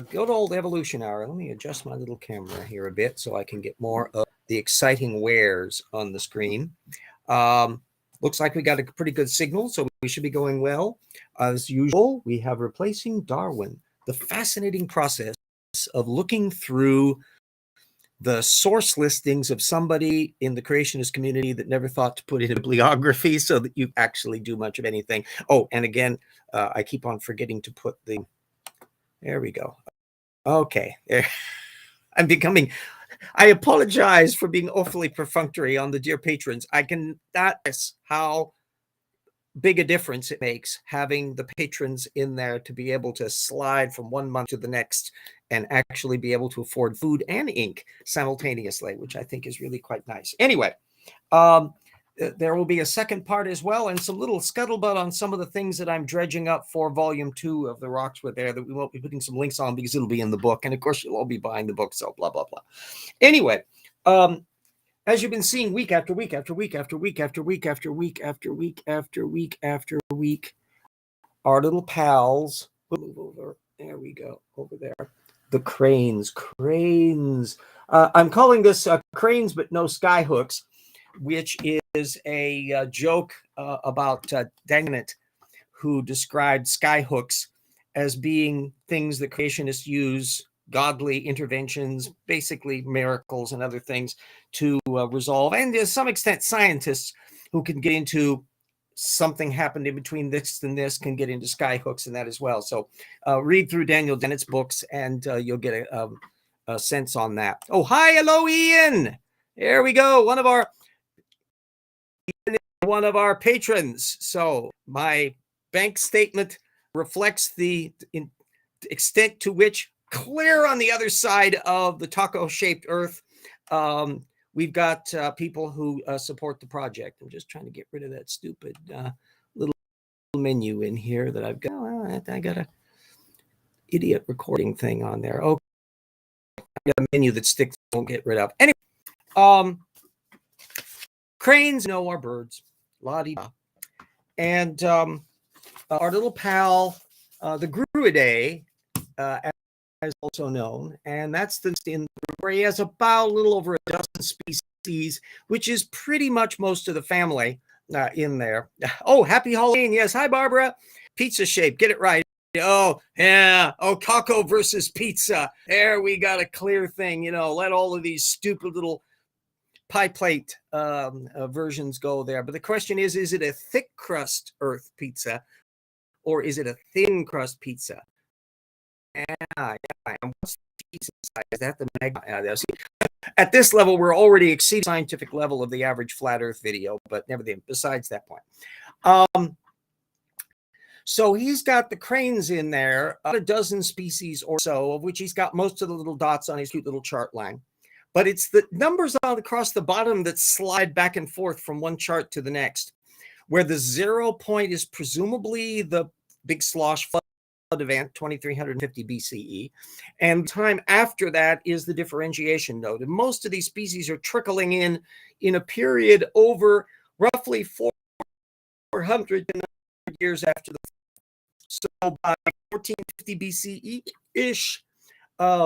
good old evolution hour. Let me adjust my little camera here a bit so I can get more of the exciting wares on the screen. Looks like we got a pretty good signal, so we should be going well. As usual, we have replacing Darwin, the fascinating process of looking through the source listings of somebody in the creationist community that never thought to put in a bibliography so that you actually do much of anything. Oh, and again, I keep on forgetting to put the, there we go. Okay, I'm becoming, I apologize for being awfully perfunctory on the dear patrons. I can not guess how big a difference it makes having the patrons in there to be able to slide from one month to the next and actually be able to afford food and ink simultaneously, which I think is really quite nice. Anyway, there will be a second part as well, and some little scuttlebutt on some of the things that I'm dredging up for volume 2 of the Roxwood there that we won't be putting some links on because it'll be in the book. And of course, you'll all be buying the book, so blah, blah, blah. Anyway, as you've been seeing week after week after week after week after week after week after week after week after week, our little pals, move over, there we go, over there, the cranes. I'm calling this cranes but no skyhooks, which is a joke about Dennett, who described skyhooks as being things that creationists use, godly interventions, basically miracles and other things to resolve. And to some extent, scientists who can get into something happened in between this and this can get into skyhooks and that as well. So read through Daniel Dennett's books and you'll get a sense on that. Oh, hi, hello, Ian. There we go. One of our patrons. So my bank statement reflects the extent to which clear on the other side of the taco-shaped earth, we've got people who support the project. I'm just trying to get rid of that stupid little menu in here that I've got. Oh, I got a idiot recording thing on there. Oh, I got a menu that sticks, won't get rid of. Anyway, cranes know our birds, la-di-da. And our little pal, the Gruidae, as also known, and that's the in where he has about a little over a dozen species, which is pretty much most of the family in there. Oh, happy Halloween. Yes. Hi, Barbara. Pizza shape. Get it right. Oh, yeah. Oh, taco versus pizza. There we got a clear thing. You know, let all of these stupid little pie plate versions go there. But the question is it a thick crust earth pizza or is it a thin crust pizza? Yeah. And what's the piece inside? Is that the magma? At this level, we're already exceeding the scientific level of the average flat Earth video, but nevertheless, besides that point. So he's got the cranes in there, about a dozen species or so, of which he's got most of the little dots on his cute little chart line. But it's the numbers across the bottom that slide back and forth from one chart to the next, where the 0 point is presumably the Big Slosh flood event, 2350 BCE, and time after that is the differentiation node. And most of these species are trickling in a period over roughly 400 years after the. So by 1450 BCE-ish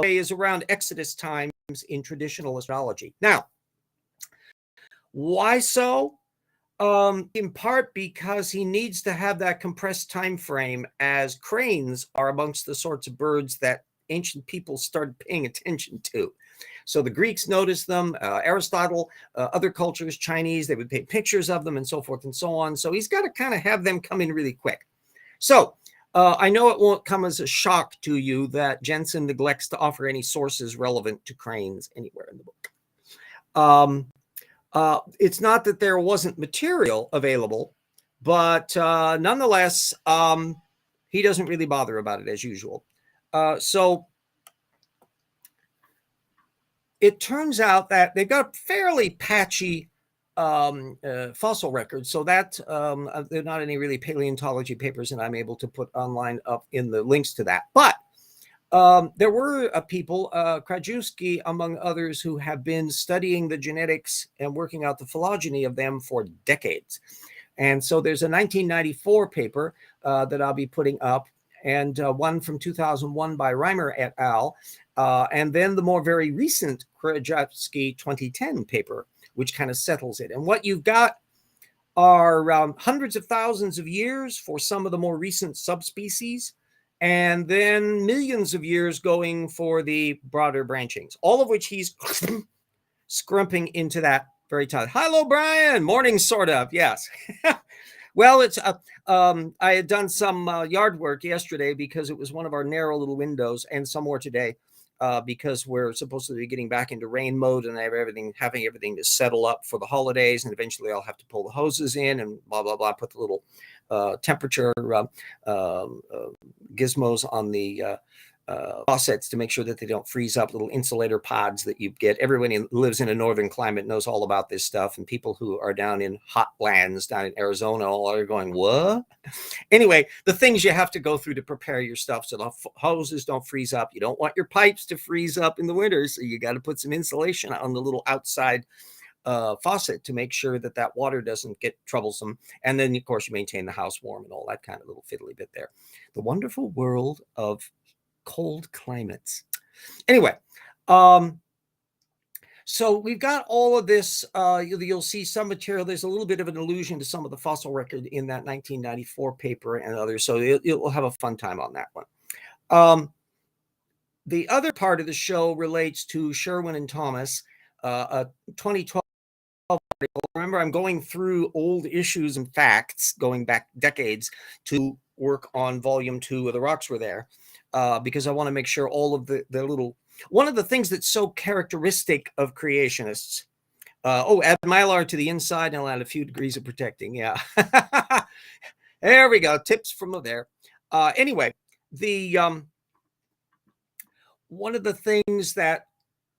is around Exodus times in traditional astrology. Now, why so? In part because he needs to have that compressed time frame, as cranes are amongst the sorts of birds that ancient people started paying attention to. So the Greeks noticed them, Aristotle, other cultures, Chinese, they would paint pictures of them and so forth and so on. So he's got to kind of have them come in really quick. So I know it won't come as a shock to you that Jeanson neglects to offer any sources relevant to cranes anywhere in the book. It's not that there wasn't material available, but nonetheless, he doesn't really bother about it as usual. So it turns out that they've got fairly patchy fossil records, so that there are not any really paleontology papers that I'm able to put online up in the links to that. But there were people, Krajewski among others, who have been studying the genetics and working out the phylogeny of them for decades. And so there's a 1994 paper that I'll be putting up and one from 2001 by Reimer et al., and then the more very recent Gruidae 2010 paper, which kind of settles it. And what you've got are hundreds of thousands of years for some of the more recent subspecies, and then millions of years going for the broader branchings, all of which he's scrumping into that very tight. Hello, Brian. Morning, sort of. Yes. Well, it's I had done some yard work yesterday because it was one of our narrow little windows, and some more today because we're supposed to be getting back into rain mode, and I have having everything to settle up for the holidays, and eventually I'll have to pull the hoses in and blah blah blah. Put the little temperature gizmos on the faucets to make sure that they don't freeze up, little insulator pods that you get. Everyone who lives in a northern climate knows all about this stuff, and people who are down in hot lands down in Arizona all are going, what? Anyway, the things you have to go through to prepare your stuff so the hoses don't freeze up. You don't want your pipes to freeze up in the winter, so you got to put some insulation on the little outside faucet to make sure that that water doesn't get troublesome. And then, of course, you maintain the house warm and all that kind of little fiddly bit there. The wonderful world of cold climates. Anyway, so we've got all of this. You'll see some material. There's a little bit of an allusion to some of the fossil record in that 1994 paper and others. So you'll have a fun time on that one. The other part of the show relates to Sherwin and Thomas, a 2012 article. Remember, I'm going through old issues and facts going back decades to work on volume 2 of The Rocks Were There. Because I want to make sure all of the little, one of the things that's so characteristic of creationists, add Mylar to the inside and I'll add a few degrees of protecting. Yeah. There we go. Tips from there. Anyway, one of the things that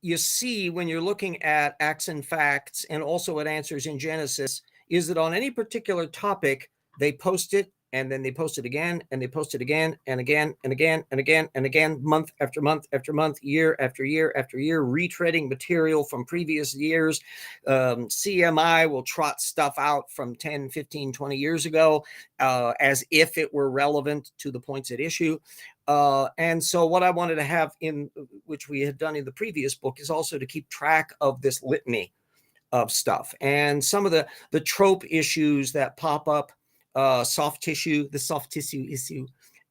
you see when you're looking at Acts and Facts and also at Answers in Genesis is that on any particular topic, they post it, and then they post it again, and they post it again, and again, and again, and again, and again, month after month after month, year after year after year, retreading material from previous years. CMI will trot stuff out from 10, 15, 20 years ago as if it were relevant to the points at issue. And so what I wanted to have in, which we had done in the previous book, is also to keep track of this litany of stuff and some of the trope issues that pop up. The soft tissue issue,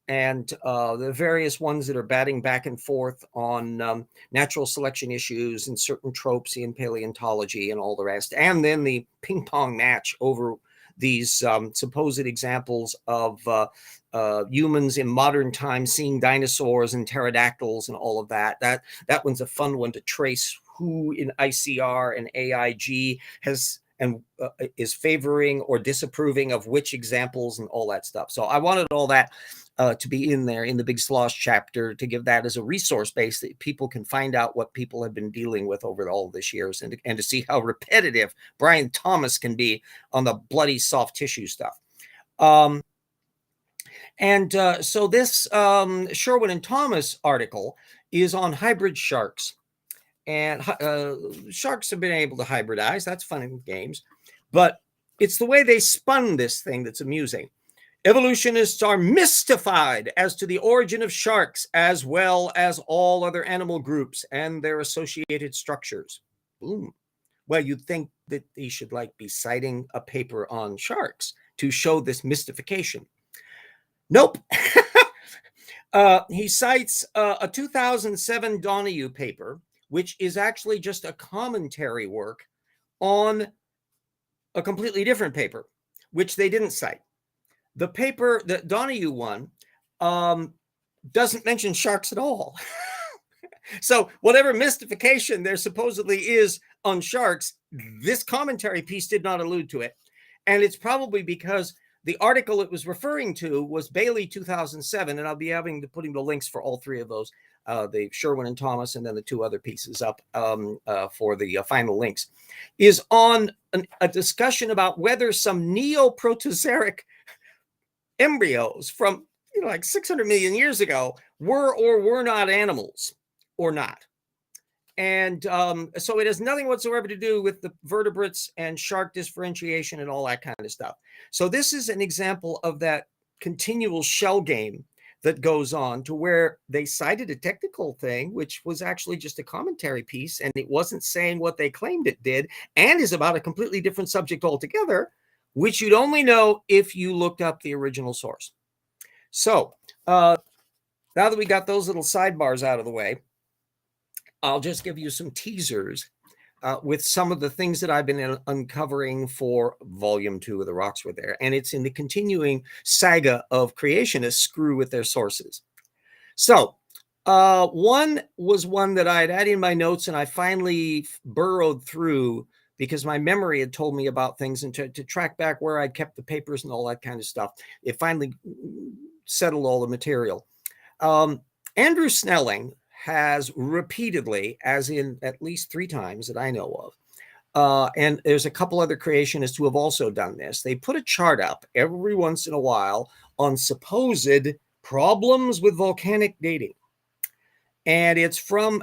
and the various ones that are batting back and forth on natural selection issues and certain tropes in paleontology and all the rest. And then the ping pong match over these supposed examples of humans in modern times seeing dinosaurs and pterodactyls and all of that. That one's a fun one to trace who in ICR and AIG has and is favoring or disapproving of which examples and all that stuff. So I wanted all that to be in there in the Big Slosh chapter to give that as a resource base that people can find out what people have been dealing with over all this years and to see how repetitive Brian Thomas can be on the bloody soft tissue stuff. So this Sherwin and Thomas article is on hybrid sharks. And sharks have been able to hybridize. That's fun in games. But it's the way they spun this thing that's amusing. Evolutionists are mystified as to the origin of sharks, as well as all other animal groups and their associated structures. Boom. Well, you'd think that they should be citing a paper on sharks to show this mystification. Nope. He cites a 2007 Donahue paper, which is actually just a commentary work on a completely different paper, which they didn't cite. The paper that Donahue one doesn't mention sharks at all. So whatever mystification there supposedly is on sharks, this commentary piece did not allude to it. And it's probably because the article it was referring to was Bailey 2007, and I'll be putting the links for all three of those. The Sherwin and Thomas, and then the two other pieces up for the final links, is on a discussion about whether some neoprotozoic embryos from 600 million years ago were or were not animals or not. And so it has nothing whatsoever to do with the vertebrates and shark differentiation and all that kind of stuff. So this is an example of that continual shell game that goes on to where they cited a technical thing, which was actually just a commentary piece, and it wasn't saying what they claimed it did, and is about a completely different subject altogether, which you'd only know if you looked up the original source. So now that we got those little sidebars out of the way, I'll just give you some teasers with some of the things that I've been uncovering for volume 2 of The Rocks Were There. And it's in the continuing saga of creationists screw with their sources. So one was one that I had added in my notes, and I finally burrowed through because my memory had told me about things, and to track back where I'd kept the papers and all that kind of stuff. It finally settled all the material. Andrew Snelling has repeatedly, as in at least 3 times that I know of, and there's a couple other creationists who have also done this. They put a chart up every once in a while on supposed problems with volcanic dating. And it's from,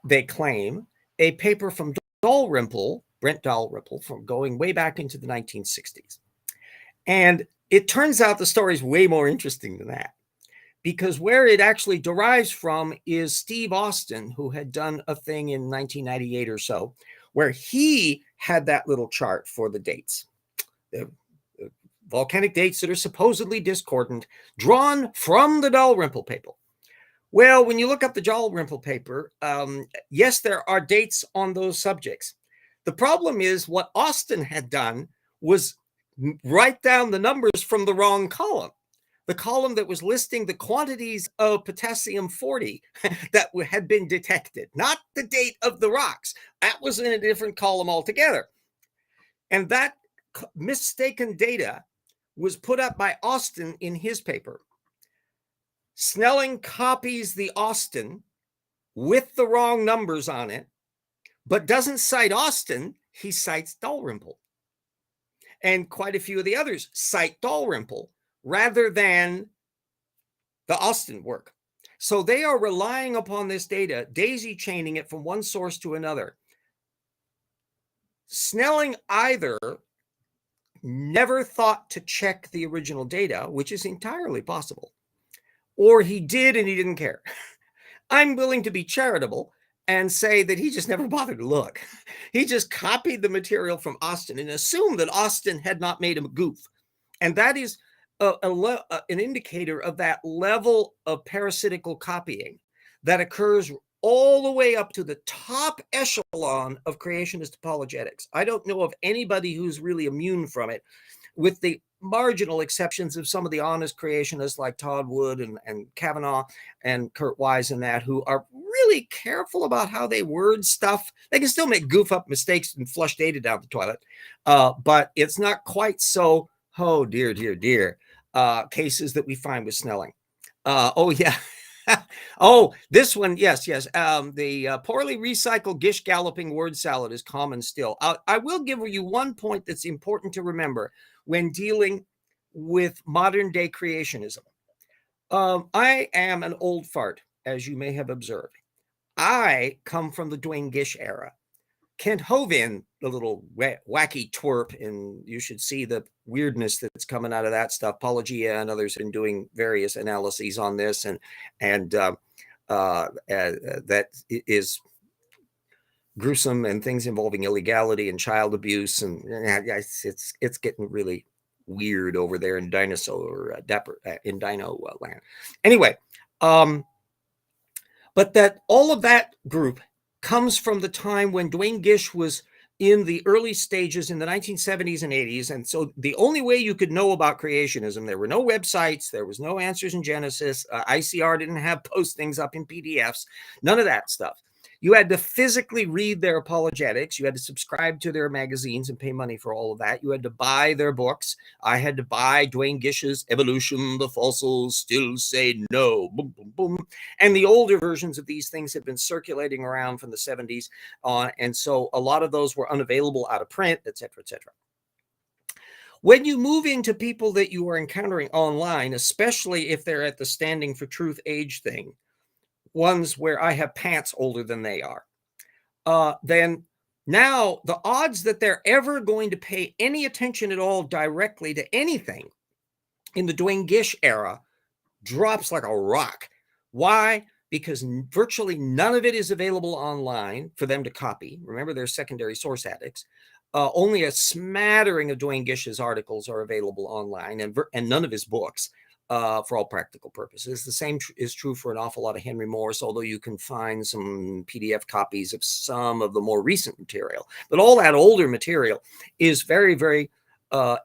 they claim, a paper from Brent Dalrymple, from going way back into the 1960s. And it turns out the story is way more interesting than that, because where it actually derives from is Steve Austin, who had done a thing in 1998 or so, where he had that little chart for the dates, the volcanic dates that are supposedly discordant, drawn from the Dalrymple paper. Well, when you look up the Dalrymple paper, yes, there are dates on those subjects. The problem is what Austin had done was write down the numbers from the wrong column. The column that was listing the quantities of potassium-40 that had been detected, not the date of the rocks. That was in a different column altogether. And that mistaken data was put up by Austin in his paper. Snelling copies the Austin with the wrong numbers on it, but doesn't cite Austin. He cites Dalrymple. And quite a few of the others cite Dalrymple rather than the Austin work. So they are relying upon this data, daisy chaining it from one source to another. Snelling either never thought to check the original data, which is entirely possible, or he did and he didn't care. I'm willing to be charitable and say that he just never bothered to look. He just copied the material from Austin and assumed that Austin had not made him a goof. And that is an indicator of that level of parasitical copying that occurs all the way up to the top echelon of creationist apologetics. I don't know of anybody who's really immune from it, with the marginal exceptions of some of the honest creationists like Todd Wood and Kavanaugh and Kurt Wise and that, who are really careful about how they word stuff. They can still make goof up mistakes and flush data down the toilet, but it's not quite so, oh dear, dear, dear, cases that we find with Snelling. Oh yeah. Oh, this one, yes. The poorly recycled gish galloping word salad is common still. I will give you one point that's important to remember when dealing with modern day creationism. I am an old fart, as you may have observed. I come from the Dwayne Gish era. Kent Hovind, the little wacky twerp, and you should see the weirdness that's coming out of that stuff. Apologia and others have been doing various analyses on this, and that is gruesome, and things involving illegality and child abuse, and it's getting really weird over there in Dino land. Anyway, but that all of that group comes from the time when Dwayne Gish was in the early stages in the 1970s and 80s. And so the only way you could know about creationism, there were no websites, there was no Answers in Genesis, ICR didn't have postings up in PDFs, none of that stuff. You had to physically read their apologetics. You had to subscribe to their magazines and pay money for all of that. You had to buy their books. I had to buy Dwayne Gish's Evolution, The Fossils Still Say No, boom, boom, boom. And the older versions of these things had been circulating around from the 70s on. And so a lot of those were unavailable out of print, et cetera, et cetera. When you move into people that you are encountering online, especially if they're at the Standing for Truth age thing, ones where I have pants older than they are, then now the odds that they're ever going to pay any attention at all directly to anything in the Dwayne Gish era drops like a rock. Why? Because virtually none of it is available online for them to copy. Remember, they're secondary source addicts. Only a smattering of Duane Gish's articles are available online, and none of his books, for all practical purposes. The same is true for an awful lot of Henry Morse, although you can find some PDF copies of some of the more recent material. But all that older material is very, very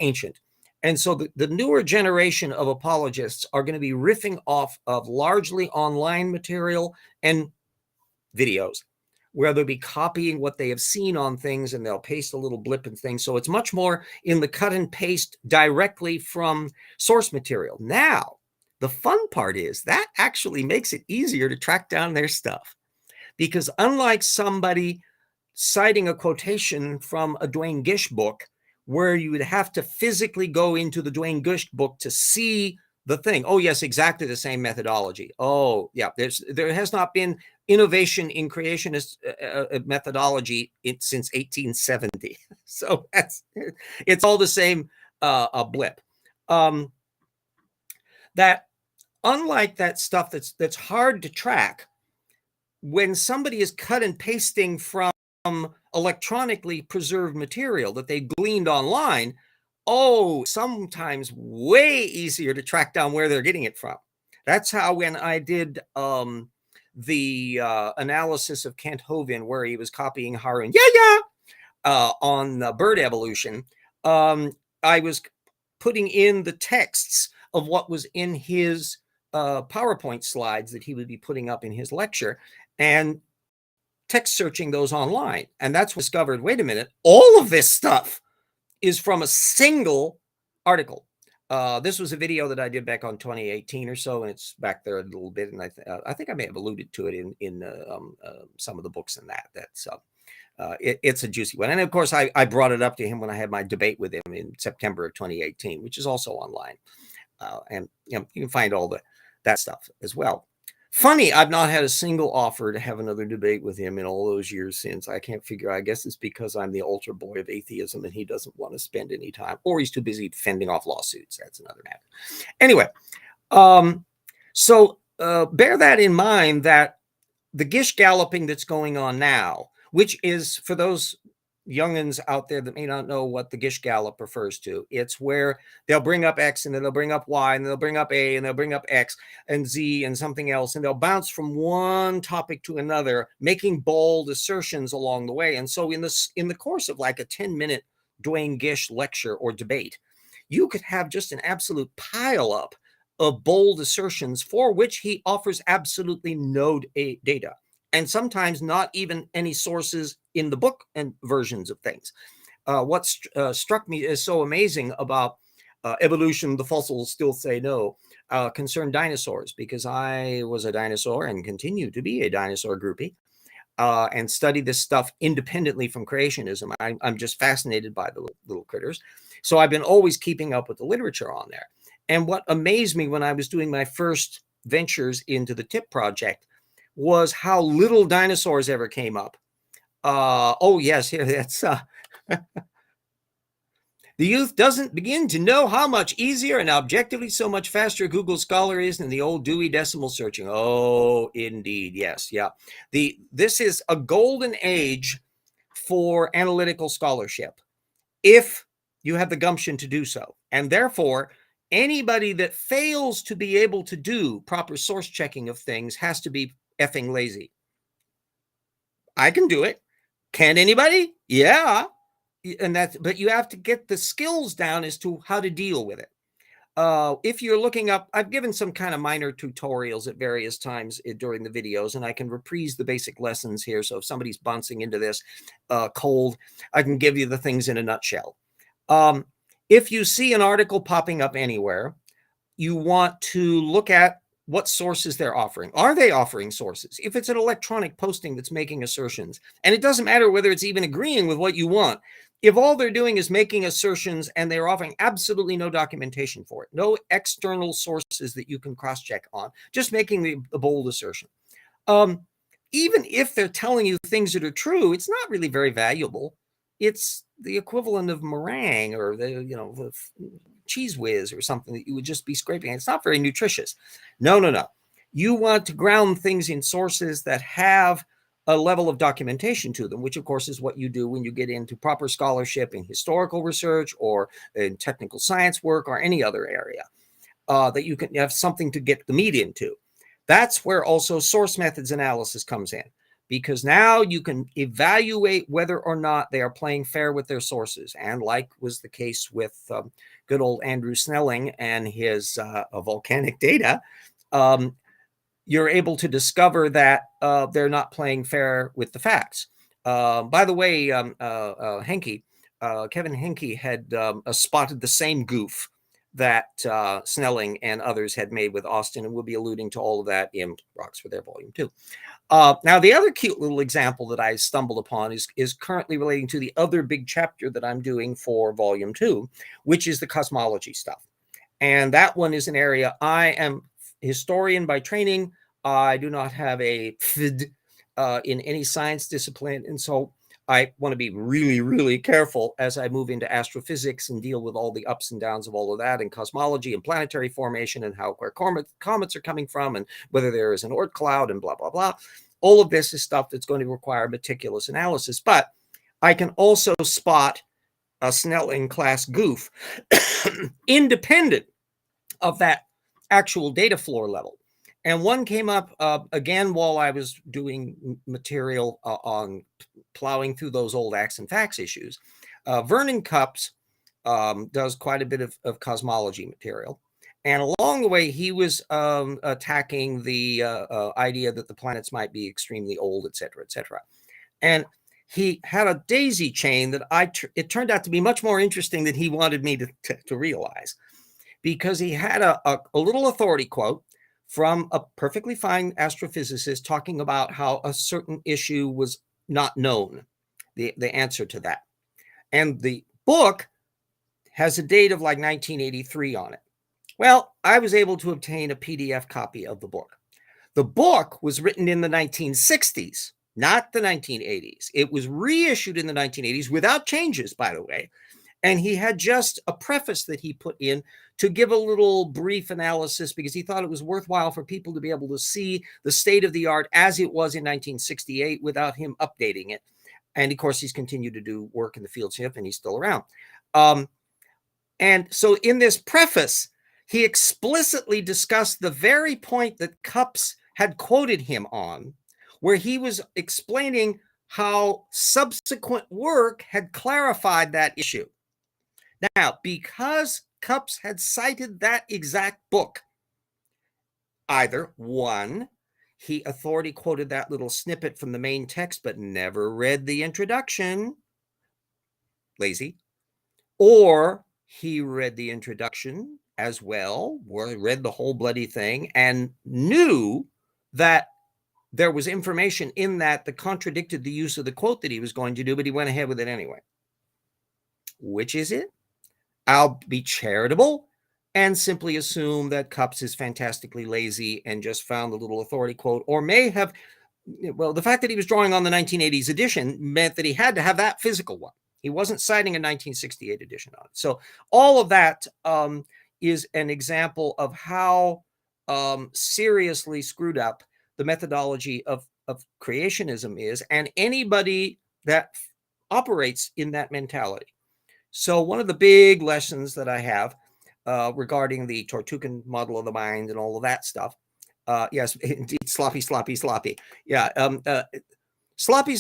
ancient. And so the newer generation of apologists are going to be riffing off of largely online material and videos, where they'll be copying what they have seen on things and they'll paste a little blip and things. So it's much more in the cut and paste directly from source material. Now, the fun part is that actually makes it easier to track down their stuff, because unlike somebody citing a quotation from a Duane Gish book, where you would have to physically go into the Duane Gish book to see the thing. Oh, yes, exactly the same methodology. Oh, yeah, there has not been innovation in creationist methodology since 1870. So it's all the same blip. That unlike that stuff that's hard to track, when somebody is cut and pasting from electronically preserved material that they gleaned online, sometimes way easier to track down where they're getting it from. That's how when I did the analysis of Kent Hovind, where he was copying Harun on bird evolution, I was putting in the texts of what was in his PowerPoint slides that he would be putting up in his lecture, and text searching those online. And that's what I discovered, wait a minute, all of this stuff is from a single article. This was a video that I did back on 2018 or so, and it's back there a little bit. And I think I may have alluded to it in some of the books in that. It's a juicy one. And of course, I brought it up to him when I had my debate with him in September of 2018, which is also online. And you can find all that stuff as well. Funny, I've not had a single offer to have another debate with him in all those years since. I can't figure. I guess it's because I'm the altar boy of atheism and he doesn't want to spend any time, or he's too busy fending off lawsuits. That's another matter. Anyway, so bear that in mind, that the Gish galloping that's going on now, which is, for those youngins out there that may not know what the Gish gallop refers to, it's where they'll bring up X and then they'll bring up Y and they'll bring up A and they'll bring up X and Z and something else, and they'll bounce from one topic to another, making bold assertions along the way. And so in the course of like a 10-minute Duane Gish lecture or debate, you could have just an absolute pile up of bold assertions for which he offers absolutely no data, and sometimes not even any sources in the book and versions of things. What struck me as so amazing about evolution, the fossils still say no, concerned dinosaurs, because I was a dinosaur and continue to be a dinosaur groupie, and study this stuff independently from creationism. I'm just fascinated by the little critters. So I've been always keeping up with the literature on there. And what amazed me when I was doing my first ventures into the TIP project was how little dinosaurs ever came up. Yes, here, that's the youth doesn't begin to know how much easier and objectively so much faster Google Scholar is than the old Dewey Decimal searching. Oh, indeed, yes, yeah. This is a golden age for analytical scholarship, if you have the gumption to do so. And therefore, anybody that fails to be able to do proper source checking of things has to be effing lazy. I can do it. Can anybody? Yeah. But you have to get the skills down as to how to deal with it. If you're looking up, I've given some kind of minor tutorials at various times during the videos, and I can reprise the basic lessons here. So if somebody's bouncing into this cold, I can give you the things in a nutshell. If you see an article popping up anywhere, you want to look at what sources they're offering. Are they offering sources? If it's an electronic posting that's making assertions, and it doesn't matter whether it's even agreeing with what you want, if all they're doing is making assertions and they're offering absolutely no documentation for it, no external sources that you can cross-check on, just making the bold assertion. Even if they're telling you things that are true, it's not really very valuable. It's the equivalent of meringue or the Cheese Whiz or something that you would just be scraping. It's not very nutritious. No. You want to ground things in sources that have a level of documentation to them, which of course is what you do when you get into proper scholarship in historical research or in technical science work or any other area, that you can have something to get the meat into. That's where also source methods analysis comes in, because now you can evaluate whether or not they are playing fair with their sources. And like was the case with good old Andrew Snelling and his volcanic data, you're able to discover that they're not playing fair with the facts. By the way, Kevin Henke had spotted the same goof that Snelling and others had made with Austin, and we'll be alluding to all of that in Rocks for Their Volume 2. Now, the other cute little example that I stumbled upon is currently relating to the other big chapter that I'm doing for Volume 2, which is the cosmology stuff. And that one is an area. I am historian by training. I do not have a PhD in any science discipline. And so I want to be really, really careful as I move into astrophysics and deal with all the ups and downs of all of that, and cosmology and planetary formation and where comets are coming from and whether there is an Oort cloud and blah, blah, blah. All of this is stuff that's going to require meticulous analysis. But I can also spot a Snelling class goof independent of that actual data floor level. And one came up again while I was doing material on plowing through those old Acts and Facts issues. Vernon Cups does quite a bit of cosmology material. And along the way, he was attacking the idea that the planets might be extremely old, et cetera, et cetera. And he had a daisy chain that it turned out to be much more interesting than he wanted me to realize, because he had a little authority quote from a perfectly fine astrophysicist talking about how a certain issue was not known, the answer to that. And the book has a date of like 1983 on it. Well, I was able to obtain a PDF copy of the book. The book was written in the 1960s, not the 1980s. It was reissued in the 1980s without changes, by the way. And he had just a preface that he put in to give a little brief analysis, because he thought it was worthwhile for people to be able to see the state of the art as it was in 1968 without him updating it. And of course, he's continued to do work in the field shift, and he's still around. And so in this preface, he explicitly discussed the very point that Cups had quoted him on, where he was explaining how subsequent work had clarified that issue. Now, because Cups had cited that exact book, either one, he authority quoted that little snippet from the main text but never read the introduction, lazy, or he read the introduction as well, or read the whole bloody thing and knew that there was information in that contradicted the use of the quote that he was going to do, but he went ahead with it anyway. Which is it? I'll be charitable and simply assume that Cups is fantastically lazy and just found the little authority quote, or may have, well, the fact that he was drawing on the 1980s edition meant that he had to have that physical one. He wasn't citing a 1968 edition on it. So all of that is an example of how seriously screwed up the methodology of creationism is, and anybody that operates in that mentality. So one of the big lessons that I have regarding the Tortugan model of the mind and all of that stuff, yes, indeed, sloppy. Yeah, sloppy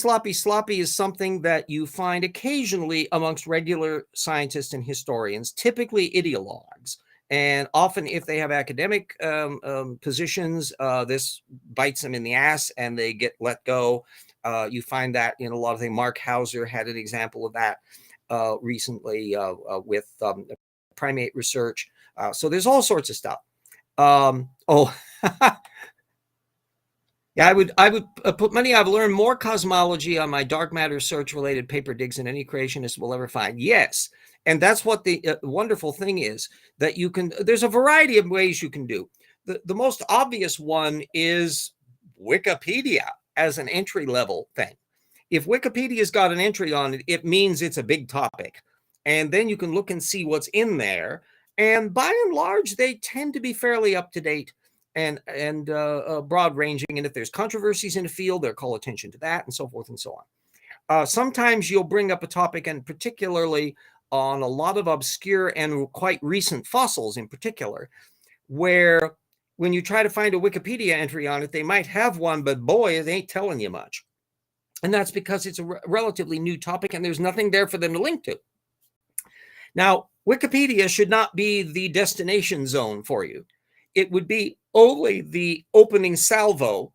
is something that you find occasionally amongst regular scientists and historians, typically ideologues. And often if they have academic positions, this bites them in the ass and they get let go. You find that in a lot of things. Mark Hauser had an example of that recently with primate research. So there's all sorts of stuff. Yeah, I would put money. I've learned more cosmology on my dark matter search related paper digs than any creationist will ever find. Yes. And that's what the wonderful thing is, that you can, there's a variety of ways you can do. The most obvious one is Wikipedia as an entry level thing. If Wikipedia's got an entry on it, it means it's a big topic. And then you can look and see what's in there. And by and large, they tend to be fairly up to date and broad ranging. And if there's controversies in the field, they'll call attention to that, and so forth and so on. Sometimes you'll bring up a topic, and particularly on a lot of obscure and quite recent fossils in particular, where when you try to find a Wikipedia entry on it, they might have one, but boy, they ain't telling you much. And that's because it's a relatively new topic and there's nothing there for them to link to. Now, Wikipedia should not be the destination zone for you. It would be only the opening salvo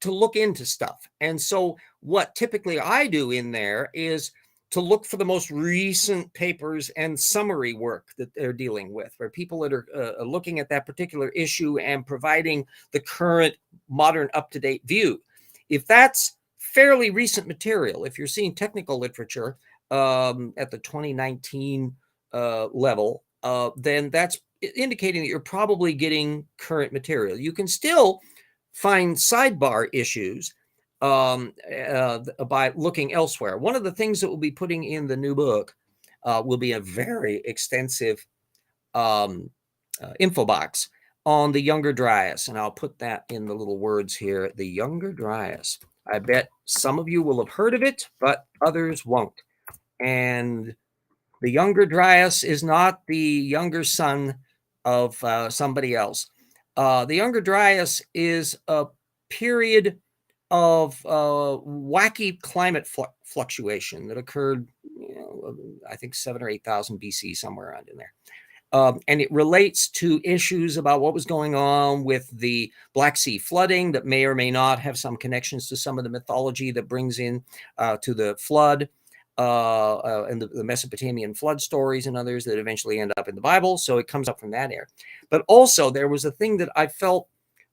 to look into stuff. And so what typically I do in there is to look for the most recent papers and summary work that they're dealing with, where people that are looking at that particular issue and providing the current modern up-to-date view. If that's fairly recent material, if you're seeing technical literature at the 2019 level, then that's indicating that you're probably getting current material. You can still find sidebar issues by looking elsewhere. One of the things that we'll be putting in the new book will be a very extensive info box on the Younger Dryas, and I'll put that in the little words here, the Younger Dryas. I bet some of you will have heard of it, but others won't. And the Younger Dryas is not the younger son of somebody else. The Younger Dryas is a period of wacky climate fluctuation that occurred, I think 7,000 or 8,000 BC, somewhere around in there. And it relates to issues about what was going on with the Black Sea flooding that may or may not have some connections to some of the mythology that brings in to the flood and the Mesopotamian flood stories and others that eventually end up in the Bible. So it comes up from that era. But also there was a thing that I felt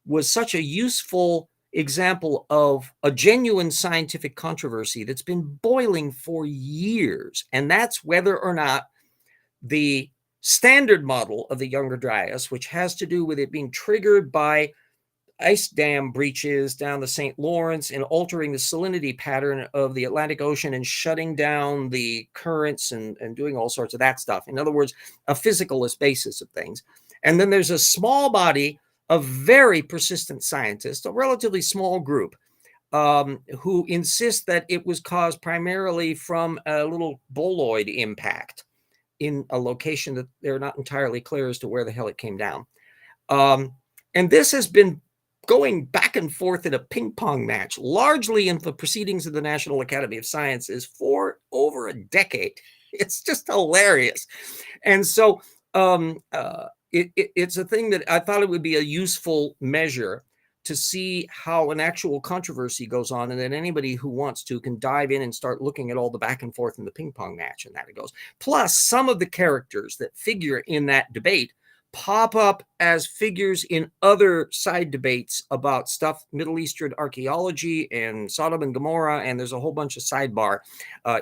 was such a useful example of a genuine scientific controversy that's been boiling for years. And that's whether or not the standard model of the Younger Dryas, which has to do with it being triggered by ice dam breaches down the St. Lawrence and altering the salinity pattern of the Atlantic Ocean and shutting down the currents and doing all sorts of that stuff. In other words, a physicalist basis of things. And then there's a small body of very persistent scientists, a relatively small group, who insist that it was caused primarily from a little boloid impact in a location that they're not entirely clear as to where the hell it came down. And this has been going back and forth in a ping pong match, largely in the proceedings of the National Academy of Sciences for over a decade. It's just hilarious. And so it's a thing that I thought it would be a useful measure to see how an actual controversy goes on, and then anybody who wants to can dive in and start looking at all the back and forth in the ping pong match, and that it goes. Plus, some of the characters that figure in that debate pop up as figures in other side debates about stuff, Middle Eastern archaeology and Sodom and Gomorrah, and there's a whole bunch of sidebar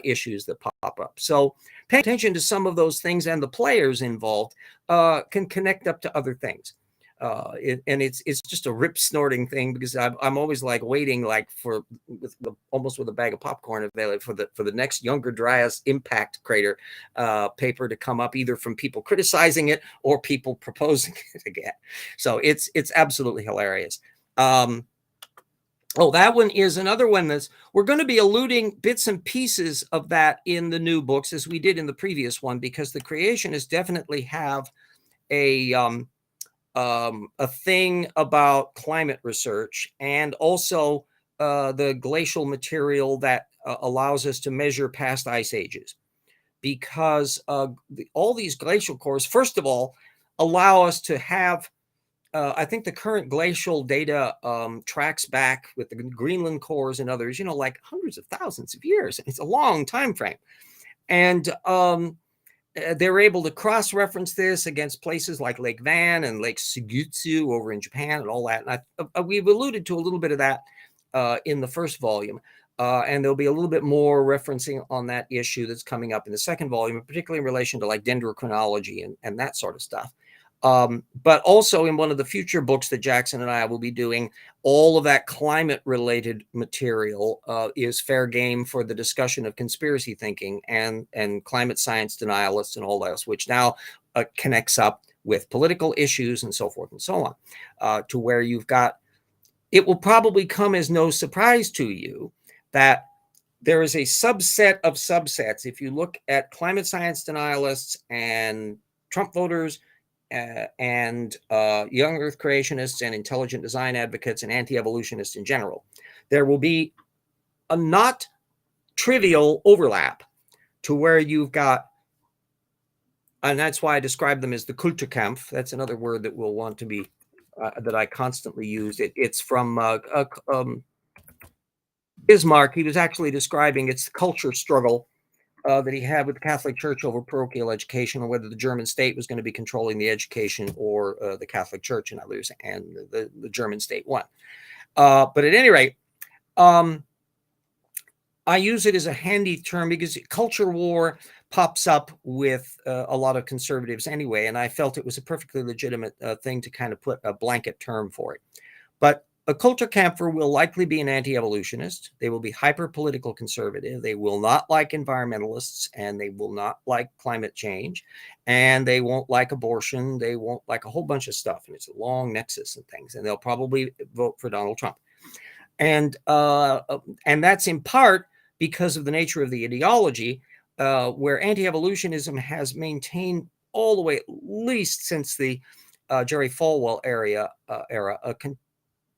issues that pop up. So pay attention to some of those things, and the players involved can connect up to other things. And it's just a rip snorting thing, because I'm always like waiting almost with a bag of popcorn available for the next Younger Dryas impact crater paper to come up, either from people criticizing it or people proposing it again. So it's absolutely hilarious. Oh, that one is another one we're going to be alluding bits and pieces of that in the new books, as we did in the previous one, because the creationists definitely have a thing about climate research, and also the glacial material that allows us to measure past ice ages, because all these glacial cores, first of all, allow us to have, I think the current glacial data tracks back with the Greenland cores and others, like hundreds of thousands of years. It's a long time frame. And they're able to cross-reference this against places like Lake Van and Lake Sugutsu over in Japan and all that. And we've alluded to a little bit of that in the first volume. And there'll be a little bit more referencing on that issue that's coming up in the second volume, particularly in relation to like dendrochronology and that sort of stuff. But also in one of the future books that Jackson and I will be doing, all of that climate-related material is fair game for the discussion of conspiracy thinking and climate science denialists and all else, which now connects up with political issues and so forth and so on, to where you've got, it will probably come as no surprise to you that there is a subset of subsets. If you look at climate science denialists and Trump voters and young earth creationists and intelligent design advocates and anti-evolutionists in general, there will be a not trivial overlap to where you've got, and that's why I describe them as the Kulturkampf. That's another word that will want to be, that I constantly use. It's from Bismarck. He was actually describing it's the culture struggle that he had with the Catholic Church over parochial education, or whether the German state was going to be controlling the education or the Catholic Church and others, and the German state won. But at any rate, I use it as a handy term because culture war pops up with a lot of conservatives anyway, and I felt it was a perfectly legitimate thing to kind of put a blanket term for it. But a Kulturkampfer will likely be an anti-evolutionist. They will be hyper-political conservative. They will not like environmentalists, and they will not like climate change, and they won't like abortion. They won't like a whole bunch of stuff, and it's a long nexus and things, and they'll probably vote for Donald Trump. And that's in part because of the nature of the ideology, where anti-evolutionism has maintained all the way, at least since the Jerry Falwell era, a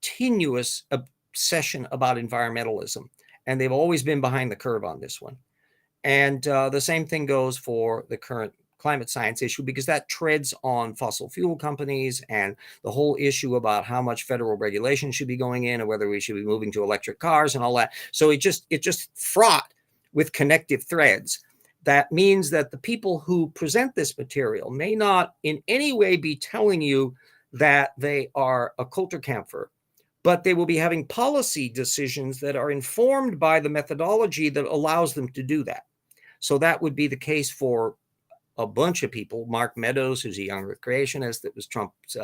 continuous obsession about environmentalism. And they've always been behind the curve on this one. And the same thing goes for the current climate science issue, because that treads on fossil fuel companies and the whole issue about how much federal regulation should be going in, and whether we should be moving to electric cars and all that. So it just fraught with connective threads. That means that the people who present this material may not in any way be telling you that they are a Kulturkampfer, but they will be having policy decisions that are informed by the methodology that allows them to do that. So that would be the case for a bunch of people. Mark Meadows, who's a young earth creationist that was Trump's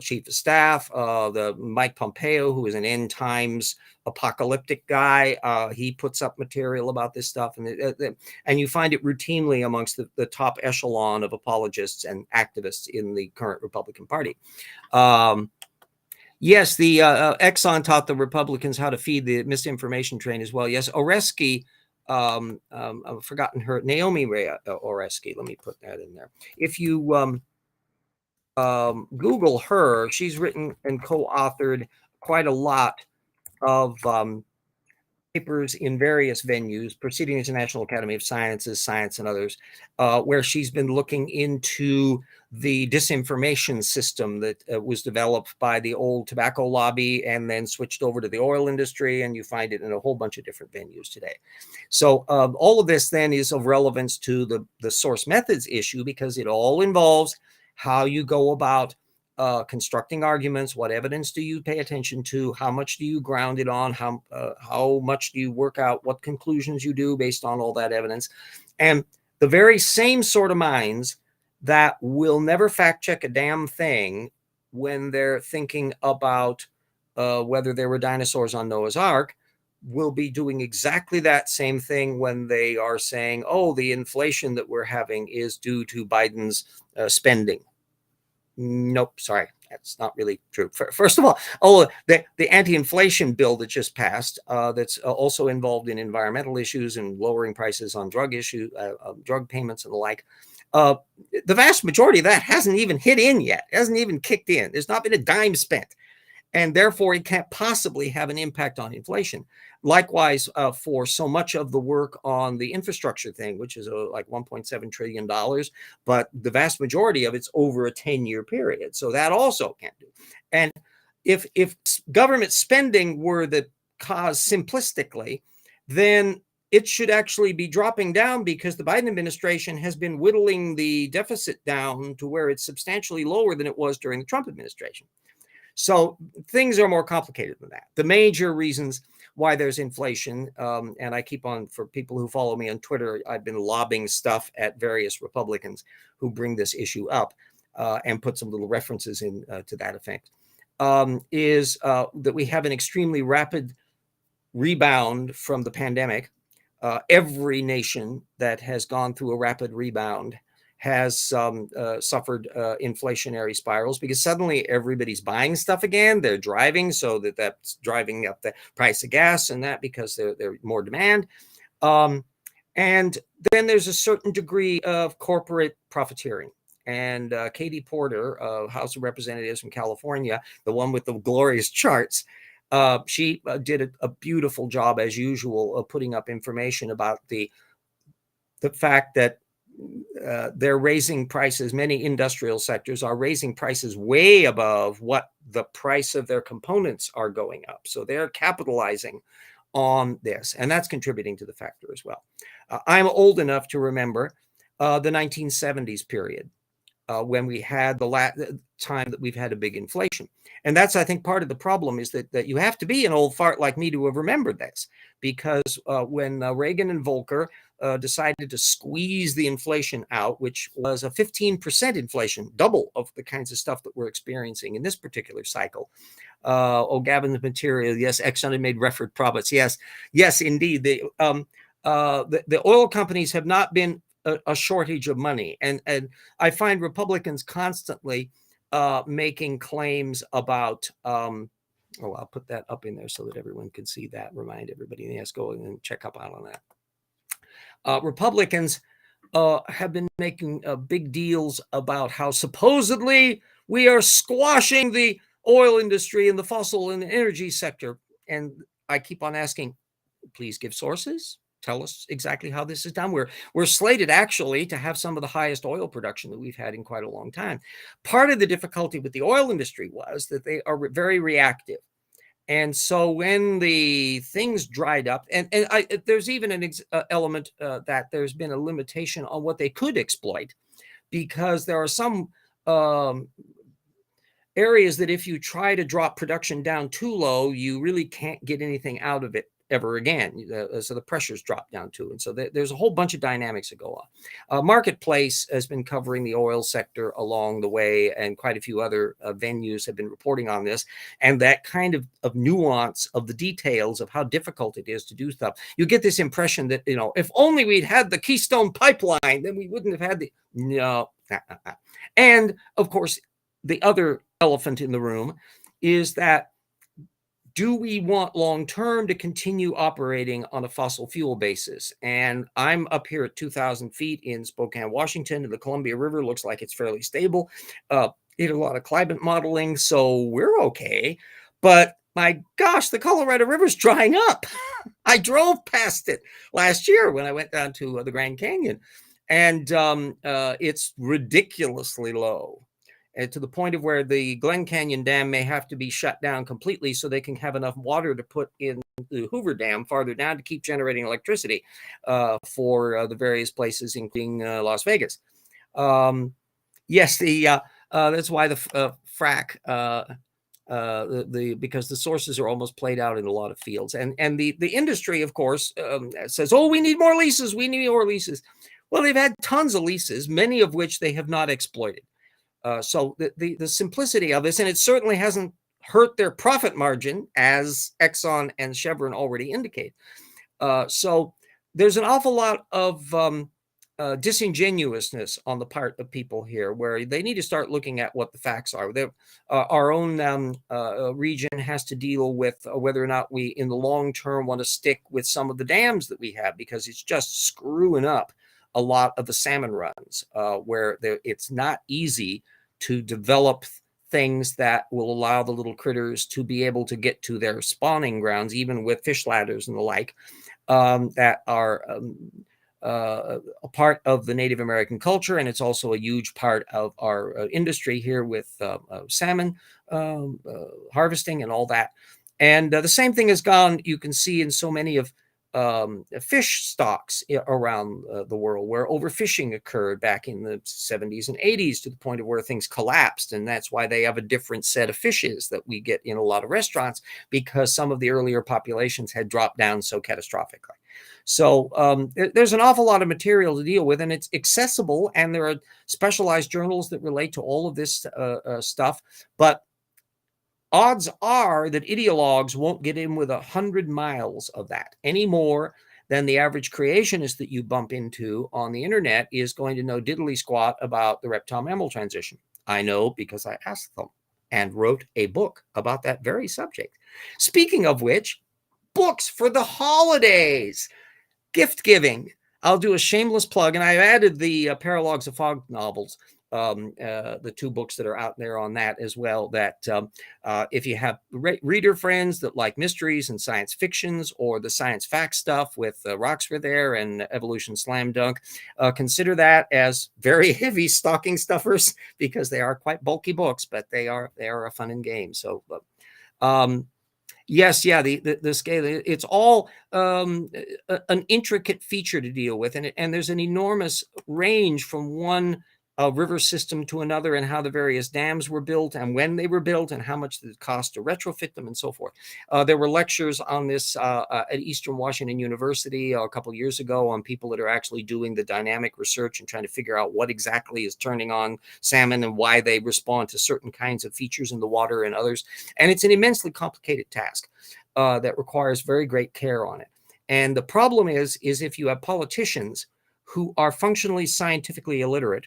chief of staff, the Mike Pompeo, who is an end times apocalyptic guy. He puts up material about this stuff, and you find it routinely amongst the top echelon of apologists and activists in the current Republican Party. Yes, the Exxon taught the Republicans how to feed the misinformation train as well. Yes, Oresky, I've forgotten her, Naomi Oreskes. Let me put that in there. If you Google her, she's written and co-authored quite a lot of papers in various venues, preceding International Academy of Sciences, Science, and others, where she's been looking into the disinformation system that was developed by the old tobacco lobby and then switched over to the oil industry, and you find it in a whole bunch of different venues today. So all of this then is of relevance to the source methods issue, because it all involves how you go about constructing arguments. What evidence do you pay attention to? How much do you ground it on? How much do you work out what conclusions you do based on all that evidence? And the very same sort of minds that will never fact check a damn thing when they're thinking about whether there were dinosaurs on Noah's Ark will be doing exactly that same thing when they are saying, oh, the inflation that we're having is due to Biden's spending. Nope, sorry, that's not really true. First of all, the anti-inflation bill that just passed, that's also involved in environmental issues and lowering prices on drug payments and the like. The vast majority of that hasn't even hit in yet. It hasn't even kicked in. There's not been a dime spent. And therefore, it can't possibly have an impact on inflation. Likewise, for so much of the work on the infrastructure thing, which is like $1.7 trillion, but the vast majority of it's over a 10-year period. So that also can't do. And if government spending were the cause simplistically, then it should actually be dropping down, because the Biden administration has been whittling the deficit down to where it's substantially lower than it was during the Trump administration. So things are more complicated than that. The major reasons why there's inflation, and I keep on, for people who follow me on Twitter, I've been lobbing stuff at various Republicans who bring this issue up, and put some little references in to that effect, is that we have an extremely rapid rebound from the pandemic. Every nation that has gone through a rapid rebound has suffered inflationary spirals because suddenly everybody's buying stuff again. They're driving, so that's driving up the price of gas and that because there's more demand. And then there's a certain degree of corporate profiteering. And Katie Porter, House of Representatives from California, the one with the glorious charts, she did a beautiful job, as usual, of putting up information about the fact that they're raising prices. Many industrial sectors are raising prices way above what the price of their components are going up. So they're capitalizing on this, and that's contributing to the factor as well. I'm old enough to remember the 1970s period when we had the time that we've had a big inflation. And that's, I think, part of the problem is that you have to be an old fart like me to have remembered this, because when Reagan and Volcker decided to squeeze the inflation out, which was a 15% inflation, double of the kinds of stuff that we're experiencing in this particular cycle. Gavin's material, yes, Exxon had made record profits. Yes, indeed. The oil companies have not been a shortage of money. And I find Republicans constantly making claims about, I'll put that up in there so that everyone can see that, remind everybody, yes, go and check up on that. Republicans have been making big deals about how supposedly we are squashing the oil industry and the fossil and energy sector. And I keep on asking, please give sources. Tell us exactly how this is done. We're slated actually to have some of the highest oil production that we've had in quite a long time. Part of the difficulty with the oil industry was that they are very reactive. And so when the things dried up, there's even an element that there's been a limitation on what they could exploit, because there are some areas that if you try to drop production down too low, you really can't get anything out of it ever again. So the pressures drop down too. And so there's a whole bunch of dynamics that go on. Marketplace has been covering the oil sector along the way, and quite a few other venues have been reporting on this. And that kind of nuance of the details of how difficult it is to do stuff. You get this impression that, if only we'd had the Keystone Pipeline, then we wouldn't have had the, no. And of course, the other elephant in the room is that, do we want long-term to continue operating on a fossil fuel basis? And I'm up here at 2,000 feet in Spokane, Washington, and the Columbia River looks like it's fairly stable. Did a lot of climate modeling, so we're okay. But my gosh, the Colorado River's drying up. I drove past it last year when I went down to the Grand Canyon, and it's ridiculously low. And to the point of where the Glen Canyon Dam may have to be shut down completely so they can have enough water to put in the Hoover Dam farther down to keep generating electricity for the various places, including Las Vegas. Yes, that's why the frack, because the sources are almost played out in a lot of fields. And the industry, of course, says, oh, we need more leases. We need more leases. Well, they've had tons of leases, many of which they have not exploited. So the simplicity of this, and it certainly hasn't hurt their profit margin, as Exxon and Chevron already indicate. So there's an awful lot of disingenuousness on the part of people here, where they need to start looking at what the facts are. Our own region has to deal with whether or not we, in the long term, want to stick with some of the dams that we have, because it's just screwing up a lot of the salmon runs, where it's not easy to develop things that will allow the little critters to be able to get to their spawning grounds, even with fish ladders and the like, that are a part of the Native American culture. And it's also a huge part of our industry here with salmon harvesting and all that. And the same thing has gone, you can see in so many of fish stocks around the world, where overfishing occurred back in the 70s and 80s to the point of where things collapsed. And that's why they have a different set of fishes that we get in a lot of restaurants, because some of the earlier populations had dropped down so catastrophically. So there's an awful lot of material to deal with, and it's accessible, and there are specialized journals that relate to all of this stuff. But odds are that ideologues won't get in with 100 miles of that any more then the average creationist that you bump into on the internet is going to know diddly squat about the reptile mammal transition. I know because I asked them and wrote a book about that very subject. Speaking of which, books for the holidays, gift giving. I'll do a shameless plug, and I added the Paralogs of Fog novels, the 2 books that are out there on that as well, that if you have reader friends that like mysteries and science fictions or the science fact stuff with Roxford there and Evolution Slam Dunk, consider that as very heavy stocking stuffers, because they are quite bulky books, but they are a fun and game. So yes, yeah, the scale, it's all an intricate feature to deal with, and there's an enormous range from one river system to another, and how the various dams were built and when they were built and how much it cost to retrofit them and so forth. There were lectures on this at Eastern Washington University a couple of years ago on people that are actually doing the dynamic research and trying to figure out what exactly is turning on salmon and why they respond to certain kinds of features in the water and others. And it's an immensely complicated task that requires very great care on it. And the problem is if you have politicians who are functionally scientifically illiterate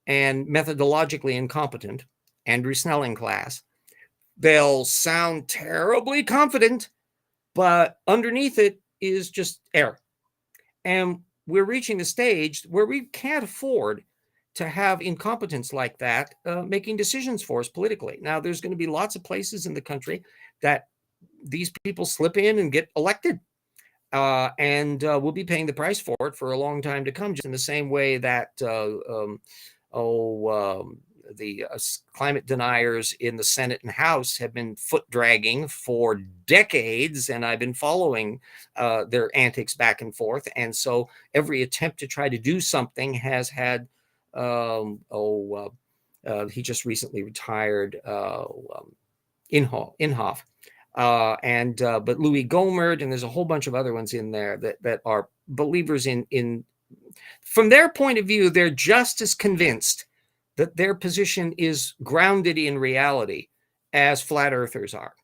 and methodologically incompetent, Andrew Snelling class, they'll sound terribly confident, but underneath it is just air. And we're reaching a stage where we can't afford to have incompetence like that making decisions for us politically. Now, there's going to be lots of places in the country that these people slip in and get elected. And we'll be paying the price for it for a long time to come, just in the same way that the climate deniers in the Senate and House have been foot dragging for decades, and I've been following their antics back and forth. And so every attempt to try to do something has had, he just recently retired, Inhofe. But Louis Gohmert, and there's a whole bunch of other ones in there that are believers in from their point of view, they're just as convinced that their position is grounded in reality as flat earthers are,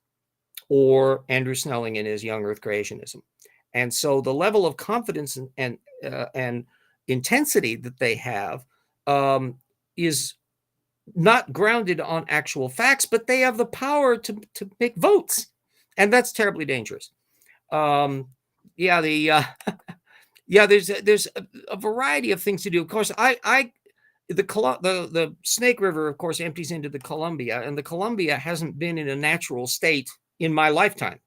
or Andrew Snelling in his young earth creationism. And so the level of confidence and intensity that they have is not grounded on actual facts, but they have the power to make votes. And that's terribly dangerous. There's a variety of things to do. Of course, the Snake River, of course, empties into the Columbia, and the Columbia hasn't been in a natural state in my lifetime.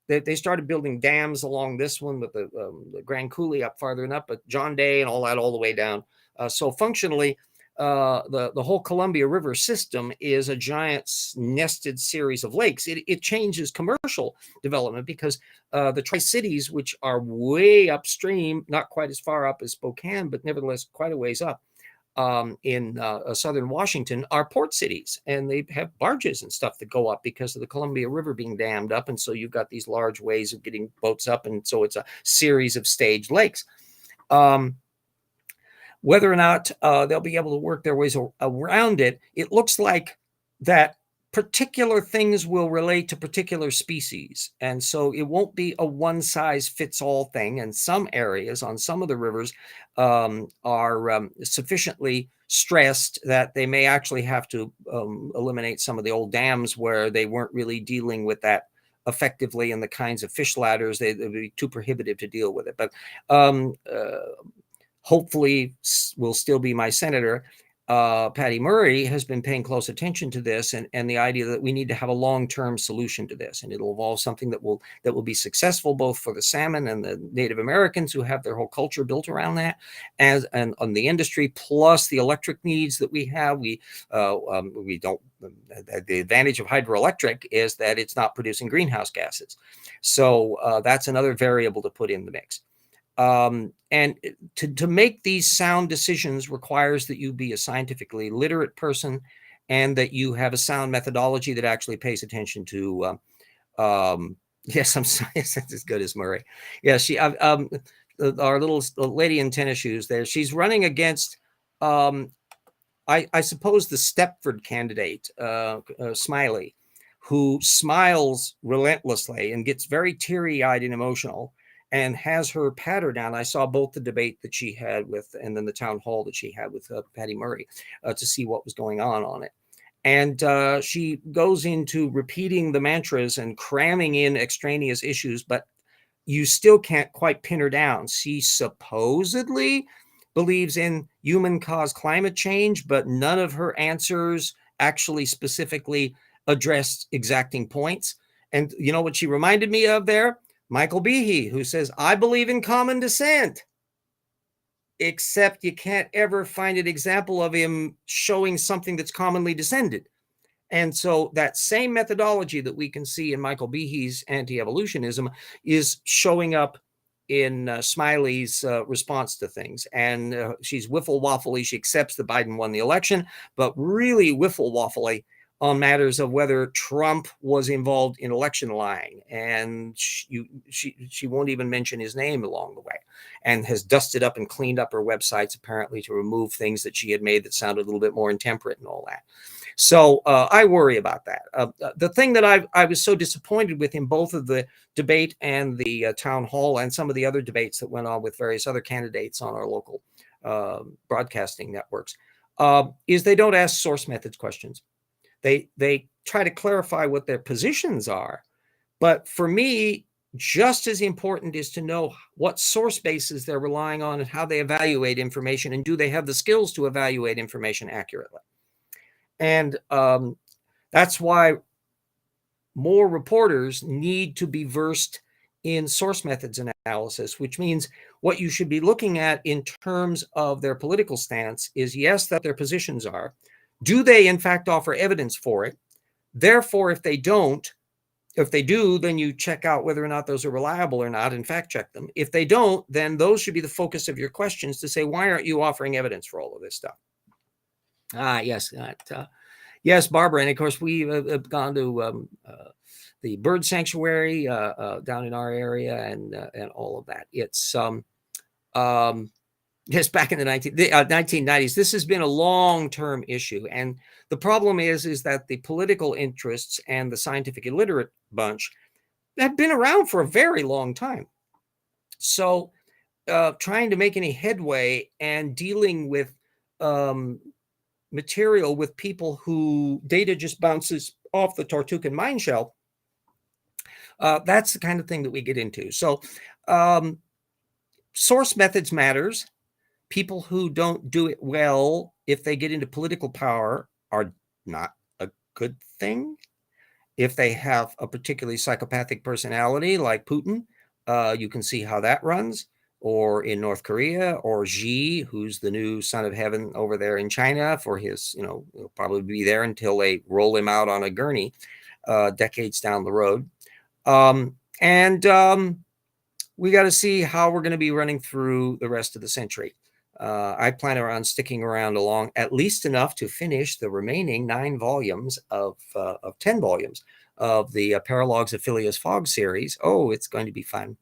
They started building dams along this one with the Grand Coulee up farther and up, but John Day and all that all the way down. So functionally, the whole Columbia River system is a giant nested series of lakes. It changes commercial development because the Tri-Cities, which are way upstream, not quite as far up as Spokane, but nevertheless quite a ways up in southern Washington, are port cities, and they have barges and stuff that go up because of the Columbia River being dammed up. And so you've got these large ways of getting boats up, and so it's a series of staged lakes. Whether or not they'll be able to work their ways around it, it looks like that particular things will relate to particular species. And so it won't be a one-size-fits-all thing. And some areas on some of the rivers are sufficiently stressed that they may actually have to eliminate some of the old dams where they weren't really dealing with that effectively, and the kinds of fish ladders, they'd be too prohibitive to deal with it. But hopefully will still be my senator, Patty Murray, has been paying close attention to this, and the idea that we need to have a long-term solution to this, and it'll involve something that will be successful both for the salmon and the Native Americans who have their whole culture built around that, and on the industry, plus the electric needs that we have. We don't. The advantage of hydroelectric is that it's not producing greenhouse gases, so that's another variable to put in the mix. And to make these sound decisions requires that you be a scientifically literate person, and that you have a sound methodology that actually pays attention to. Yes, I'm sorry, that's as good as Murray. Yeah, our little lady in tennis shoes there. She's running against, I suppose, the Stepford candidate, Smiley, who smiles relentlessly and gets very teary-eyed and emotional. and has her patter down. I saw both the debate that she had with, and then the town hall that she had with Patty Murray to see what was going on it. And she goes into repeating the mantras and cramming in extraneous issues, but you still can't quite pin her down. She supposedly believes in human-caused climate change, but none of her answers actually specifically addressed exacting points. And you know what she reminded me of there? Michael Behe, who says, I believe in common descent, except you can't ever find an example of him showing something that's commonly descended. And so that same methodology that we can see in Michael Behe's anti-evolutionism is showing up in Smiley's response to things. And she's wiffle-waffly. She accepts that Biden won the election, but really wiffle-waffly on matters of whether Trump was involved in election lying. And she won't even mention his name along the way, and has dusted up and cleaned up her websites apparently to remove things that she had made that sounded a little bit more intemperate and all that. So I worry about that. The thing that I was so disappointed with in both of the debate and the town hall and some of the other debates that went on with various other candidates on our local broadcasting networks is they don't ask source methods questions. They try to clarify what their positions are. But for me, just as important is to know what source bases they're relying on and how they evaluate information, and do they have the skills to evaluate information accurately. And that's why more reporters need to be versed in source methods analysis, which means what you should be looking at in terms of their political stance is, yes, that their positions are. Do they, in fact, offer evidence for it? Therefore, if they don't, if they do, then you check out whether or not those are reliable or not and fact check them. If they don't, then those should be the focus of your questions to say, why aren't you offering evidence for all of this stuff? Yes. Yes, Barbara. And of course, we have gone to the bird sanctuary down in our area and all of that. It's yes, back in the 1990s. This has been a long-term issue. And the problem is that the political interests and the scientific illiterate bunch have been around for a very long time. So trying to make any headway and dealing with material with people who data just bounces off the Tortucan mine shell, that's the kind of thing that we get into. So source methods matters. People who don't do it well, if they get into political power, are not a good thing. If they have a particularly psychopathic personality like Putin, you can see how that runs. Or in North Korea, or Xi, who's the new son of heaven over there in China for his, he'll probably be there until they roll him out on a gurney decades down the road. We got to see how we're going to be running through the rest of the century. I plan on sticking around along at least enough to finish the remaining 9 volumes of 10 volumes of the Paralogs of Phileas Fogg series. Oh, it's going to be fun.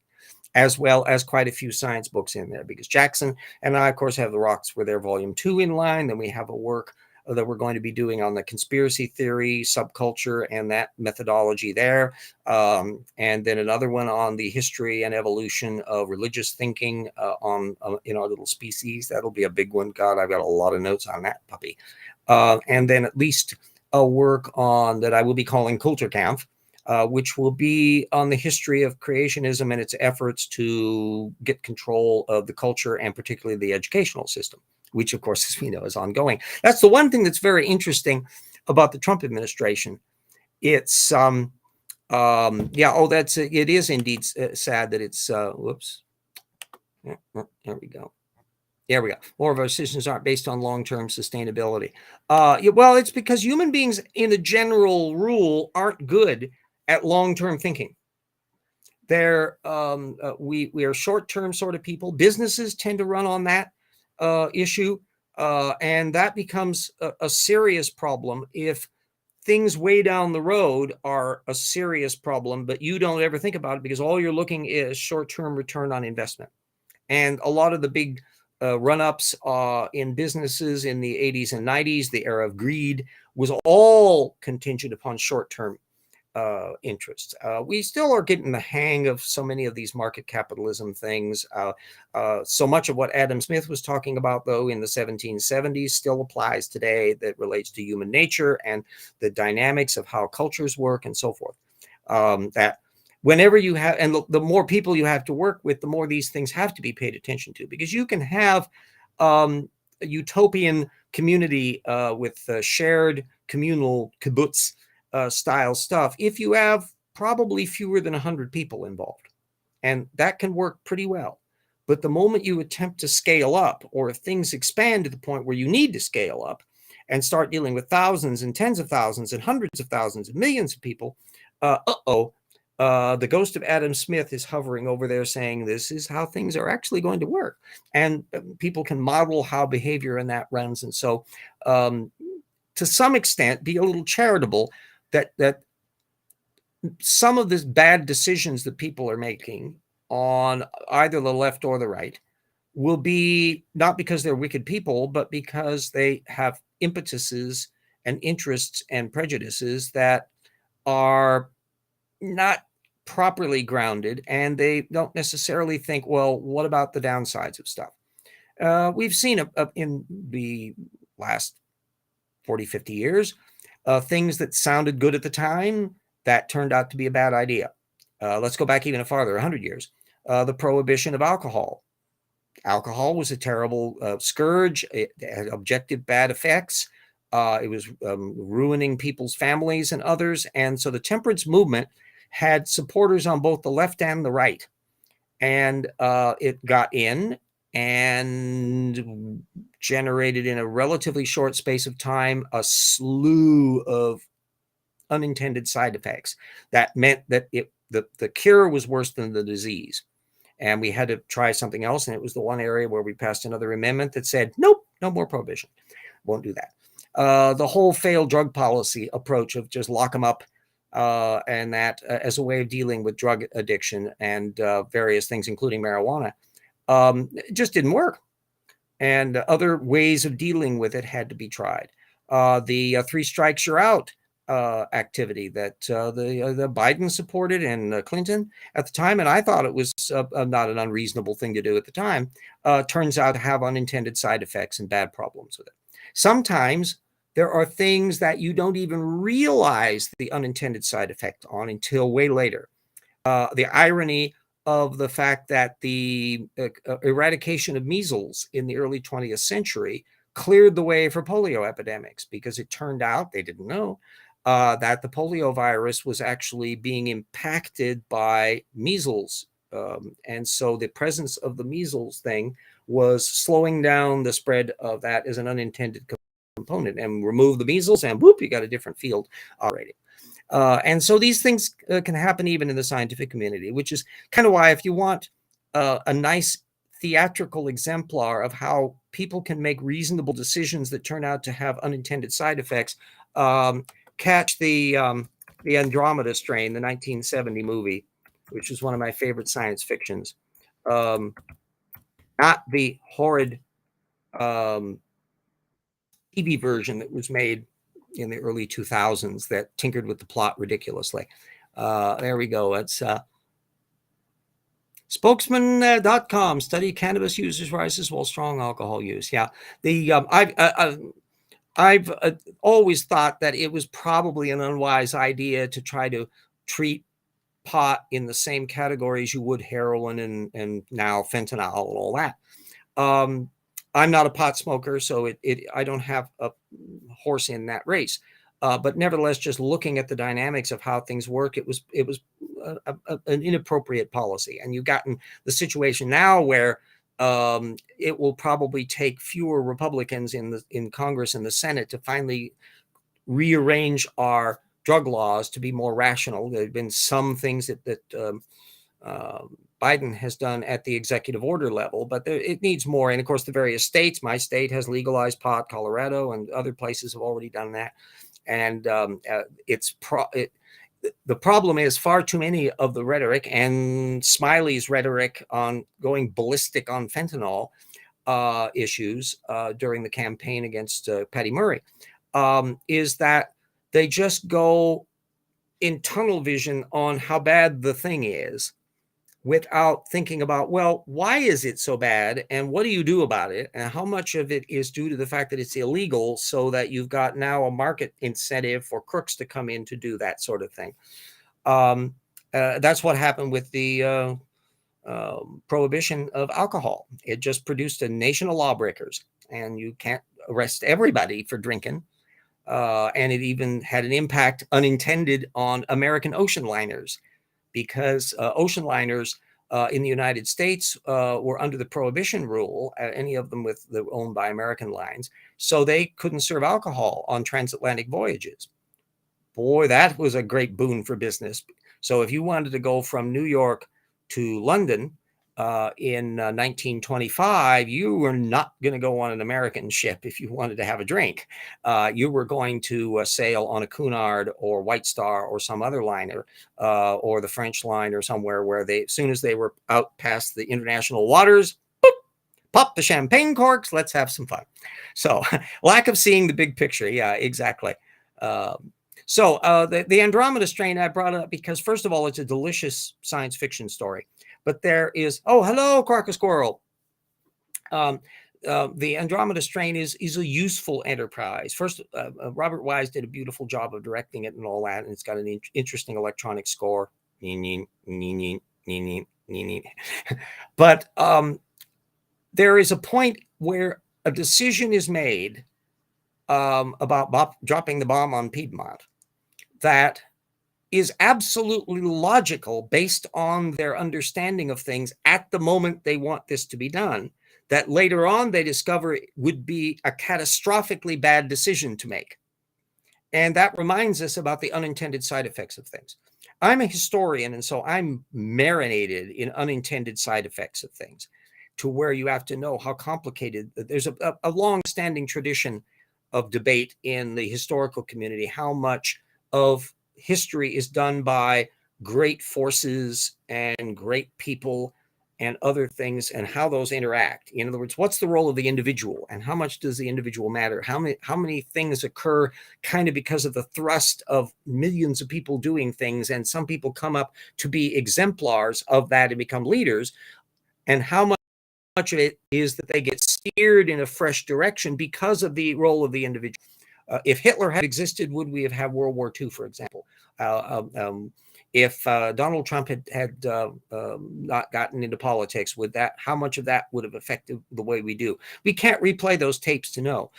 As well as quite a few science books in there, because Jackson and I, of course, have the Rocks with their volume 2 in line. Then we have a work that we're going to be doing on the conspiracy theory, subculture, and that methodology there. And then another one on the history and evolution of religious thinking in our little species. That'll be a big one. God, I've got a lot of notes on that puppy. And then at least a work on that I will be calling Kulturkampf, which will be on the history of creationism and its efforts to get control of the culture and particularly the educational system, which, of course, as we know, is ongoing. That's the one thing that's very interesting about the Trump administration. It's, it is indeed sad that it's, whoops. There we go. There we go. More of our decisions aren't based on long-term sustainability. Well, it's because human beings, in the general rule, aren't good at long-term thinking. We are short-term sort of people. Businesses tend to run on that issue, and that becomes a serious problem if things way down the road are a serious problem, but you don't ever think about it because all you're looking is short-term return on investment. And a lot of the big run-ups in businesses in the 80s and 90s, the era of greed, was all contingent upon short-term interests. We still are getting the hang of so many of these market capitalism things. So much of what Adam Smith was talking about, though, in the 1770s still applies today, that relates to human nature and the dynamics of how cultures work and so forth. That whenever you have, and the more people you have to work with, the more these things have to be paid attention to, because you can have a utopian community with shared communal kibbutz style stuff if you have probably fewer than 100 people involved, and that can work pretty well. But the moment you attempt to scale up, or if things expand to the point where you need to scale up and start dealing with thousands and tens of thousands and hundreds of thousands and millions of people, the ghost of Adam Smith is hovering over there saying this is how things are actually going to work, and people can model how behavior in that runs. And so to some extent be a little charitable that some of the bad decisions that people are making on either the left or the right will be not because they're wicked people, but because they have impetuses and interests and prejudices that are not properly grounded, and they don't necessarily think, well, what about the downsides of stuff? We've seen in the last 40, 50 years, things that sounded good at the time that turned out to be a bad idea. Let's go back even farther, 100 years. The prohibition of alcohol. Alcohol was a terrible scourge. It had objective bad effects. It was ruining people's families and others. And so the temperance movement had supporters on both the left and the right. And it got in and generated in a relatively short space of time a slew of unintended side effects. That meant that the cure was worse than the disease. And we had to try something else. And it was the one area where we passed another amendment that said, nope, no more prohibition. Won't do that. The whole failed drug policy approach of just lock them up, and that as a way of dealing with drug addiction and various things, including marijuana, just didn't work. And other ways of dealing with it had to be tried. The three strikes you're out activity that the Biden supported and Clinton at the time, and I thought it was not an unreasonable thing to do at the time, turns out to have unintended side effects and bad problems with it. Sometimes there are things that you don't even realize the unintended side effect on until way later. The irony of the fact that the eradication of measles in the early 20th century cleared the way for polio epidemics, because it turned out, they didn't know, that the polio virus was actually being impacted by measles. And so the presence of the measles thing was slowing down the spread of that as an unintended component, and remove the measles and whoop, you got a different field operating. And so these things can happen even in the scientific community, which is kind of why if you want a nice theatrical exemplar of how people can make reasonable decisions that turn out to have unintended side effects, catch the Andromeda Strain, the 1970 movie, which is one of my favorite science fictions. Not the horrid TV version that was made in the early 2000s that tinkered with the plot ridiculously. There we go. It's spokesman.com. Study cannabis users rises while strong alcohol use. Yeah, the I've always thought that it was probably an unwise idea to try to treat pot in the same category as you would heroin and now fentanyl and all that. I'm not a pot smoker, so I don't have a horse in that race. But nevertheless, just looking at the dynamics of how things work, it was an inappropriate policy. And you've gotten the situation now where it will probably take fewer Republicans in Congress and the Senate to finally rearrange our drug laws to be more rational. There have been some things that Biden has done at the executive order level, but it needs more. And of course, the various states, my state has legalized pot, Colorado and other places have already done that. And the problem is far too many of the rhetoric, and Smiley's rhetoric on going ballistic on fentanyl issues during the campaign against Patty Murray, is that they just go in tunnel vision on how bad the thing is without thinking about, well, why is it so bad and what do you do about it? And how much of it is due to the fact that it's illegal, so that you've got now a market incentive for crooks to come in to do that sort of thing. That's what happened with the prohibition of alcohol. It just produced a nation of lawbreakers, and you can't arrest everybody for drinking. And it even had an impact unintended on American ocean liners, because ocean liners in the United States were under the prohibition rule, any of them owned by American lines, so they couldn't serve alcohol on transatlantic voyages. Boy, that was a great boon for business. So if you wanted to go from New York to London in 1925, you were not going to go on an American ship if you wanted to have a drink. You were going to sail on a Cunard or White Star or some other liner, or the French line or somewhere, where they, as soon as they were out past the international waters, boop, pop the champagne corks, let's have some fun. So lack of seeing the big picture. Yeah, exactly. So the Andromeda strain I brought up because, first of all, it's a delicious science fiction story. But there is, oh, hello, Quacker Squirrel. The Andromeda strain is a useful enterprise. First, Robert Wise did a beautiful job of directing it and all that, and it's got an interesting electronic score. But there is a point where a decision is made about dropping the bomb on Piedmont that is absolutely logical based on their understanding of things at the moment they want this to be done, that later on they discover it would be a catastrophically bad decision to make. And that reminds us about the unintended side effects of things. I'm a historian, and so I'm marinated in unintended side effects of things, to where you have to know how complicated. There's a long-standing tradition of debate in the historical community, how much of history is done by great forces and great people and other things, and how those interact. In other words, what's the role of the individual, and how much does the individual matter? How many things occur kind of because of the thrust of millions of people doing things, and some people come up to be exemplars of that and become leaders, and how much of it is that they get steered in a fresh direction because of the role of the individual. If Hitler had existed, would we have had World War II, for example? If Donald Trump had not gotten into politics, how much of that would have affected the way we do? We can't replay those tapes to know,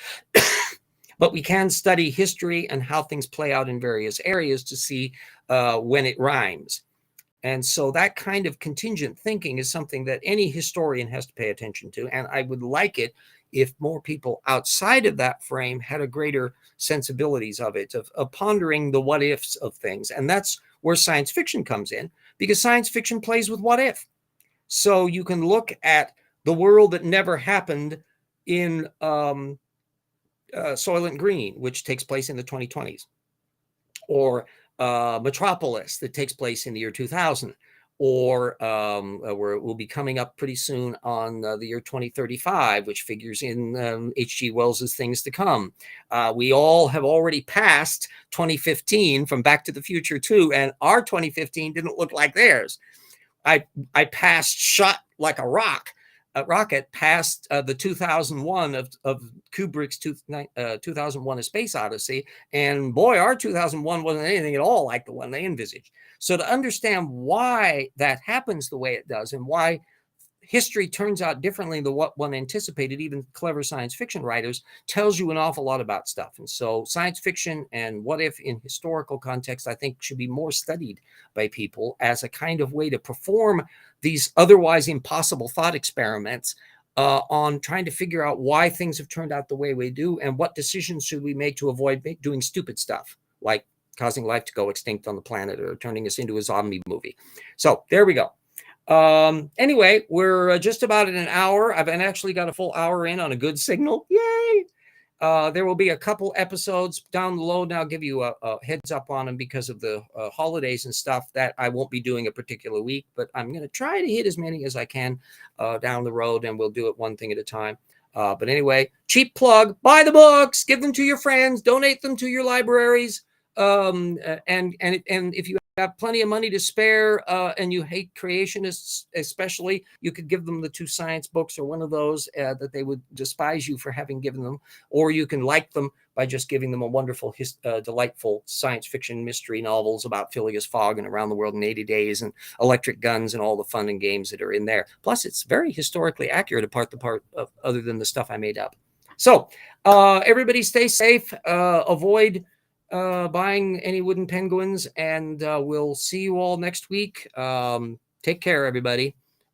but we can study history and how things play out in various areas to see when it rhymes. And so that kind of contingent thinking is something that any historian has to pay attention to. And I would like it if more people outside of that frame had a greater sensibilities of it, of pondering the what ifs of things. And that's where science fiction comes in, because science fiction plays with what if. So you can look at the world that never happened in Soylent Green, which takes place in the 2020s, or Metropolis that takes place in the year 2000, or where it will be coming up pretty soon on the year 2035, which figures in H.G. Wells's Things to Come. We all have already passed 2015 from Back to the Future 2, and our 2015 didn't look like theirs. I passed shot like a rocket past the 2001 of Kubrick's 2001: A Space Odyssey, and boy, our 2001 wasn't anything at all like the one they envisaged. So to understand why that happens the way it does, and why history turns out differently than what one anticipated, even clever science fiction writers, tells you an awful lot about stuff. And so science fiction and what if in historical context, I think, should be more studied by people as a kind of way to perform these otherwise impossible thought experiments on trying to figure out why things have turned out the way we do, and what decisions should we make to avoid doing stupid stuff like causing life to go extinct on the planet or turning us into a zombie movie. So there we go. Anyway, we're just about at an hour. I've actually got a full hour in on a good signal. Yay! There will be a couple episodes down the road, and I'll give you a heads up on them because of the holidays and stuff that I won't be doing a particular week, but I'm going to try to hit as many as I can down the road, and we'll do it one thing at a time. But anyway, cheap plug, buy the books, give them to your friends, donate them to your libraries, and if you have plenty of money to spare and you hate creationists especially, you could give them the 2 science books or one of those that they would despise you for having given them, or you can like them by just giving them a wonderful, delightful science fiction mystery novels about Phileas Fogg and Around the World in 80 Days and electric guns and all the fun and games that are in there. Plus, it's very historically accurate apart of other than the stuff I made up. So everybody stay safe, avoid buying any wooden penguins, and we'll see you all next week. Take care, everybody.